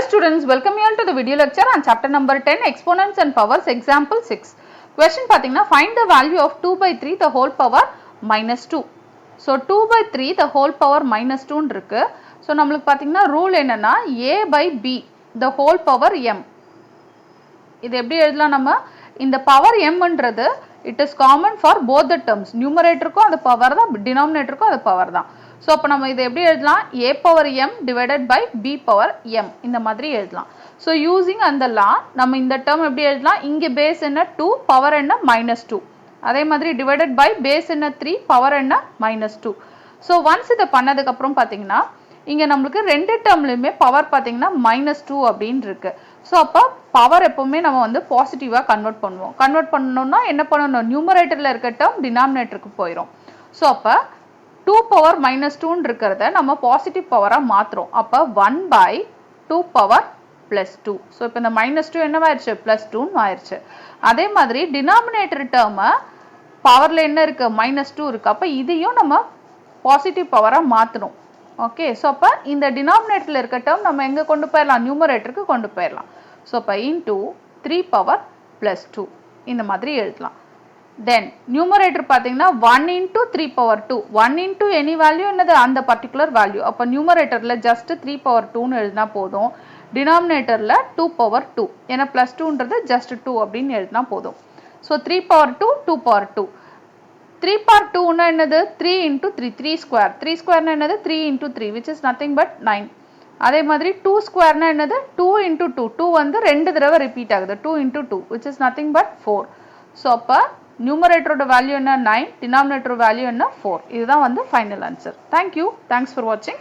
students, welcome you all to the video lecture on chapter number 10 exponents and powers example 6. Question பாத்தீங்கன்னா find the value of 2 by 3 the whole power minus 2. So 2 by 3 the whole power minus 2 இருக்கு. So நம்மளுக்கு பாத்தீங்கன்னா rule என்னன்னா a by b the whole power m. இது எப்படி எழுதலாம் நம்ம இந்த பவர் m ன்றது it is common for both the terms. Numeratorக்கும் அது பவர் தான், denominatorக்கும் அது பவர் தான். So அப்ப நம்ம இதை எப்படி எழுதலாம் a power m divided by b power m இந்த மாதிரி எழுதலாம். So using அந்த law நம்ம இந்த term எப்படி எழுதலாம், இங்க base என்ன 2 power என்ன minus 2, அதே மாதிரி divided by base என்ன 3 power என்ன minus 2. So once இதை பண்ணதுக்கு அப்புறம் பாத்தீங்கன்னா இங்க நம்மளுக்கு ரெண்டு டேர்ம்லயுமே பவர் பாத்தீங்கன்னா minus 2 அப்படின்னு இருக்கு. So அப்ப பவர் எப்பவுமே நம்ம வந்து பாசிட்டிவா கன்வெர்ட் பண்ணுவோம். கன்வெர்ட் பண்ணனும்னா என்ன பண்ணனும், நியூமரேட்டர்ல இருக்க டேர்ம் டினாமினேட்டருக்கு போயிடும். So அப்ப 2 பவர் minus 2 இருக்கிறத நம்ம பாசிட்டிவ் பவரா மாத்துறோம். அப்ப 1 by 2 பவர் plus 2. So இப்ப இந்த minus 2 என்னவாயிருச்சு plus 2 ஆயிருச்சு. அதே மாதிரி டினாமினேட்டர் டேர்ம் பவர்ல என்ன இருக்கு minus 2 இருக்கு. அப்ப இதையும் நம்ம பாசிட்டிவ் பவரா மாத்தணும். ஓகே, சோ அப்ப இந்த டினாமினேட்டர்ல இருக்க டேர்ம் நம்ம எங்க கொண்டு போயிடலாம், நியூமரேட்டருக்கு கொண்டு போயிடலாம். சோ அப்ப into 3 பவர் plus 2 இந்த மாதிரி எழுதலாம். Then numerator பாத்தீங்கன்னா 1 into 3 power 2. 1 into any value என்னது அந்த particular value. அப்ப numeratorல just 3 power 2 னு எழுதினா போதும். Denominatorல 2 power 2. ஏன்னா plus 2 ன்றது just 2 அப்படின்னு எழுதினா போதும். So 3 power 2, 2 power 2. 3 power 2 னா என்னது 3 into 3, 3 square. 3 square னா என்னது 3 into 3 which is nothing but 9. அதே மாதிரி 2 square னா என்னது 2 into 2. 2 வந்து ரெண்டு தடவை repeat ஆகுது. 2 into 2 which is nothing but 4. So அப்ப numerator value என்ன 9, denominator value என்ன 4. இதுதான் வந்து final answer. Thank you. Thanks for watching.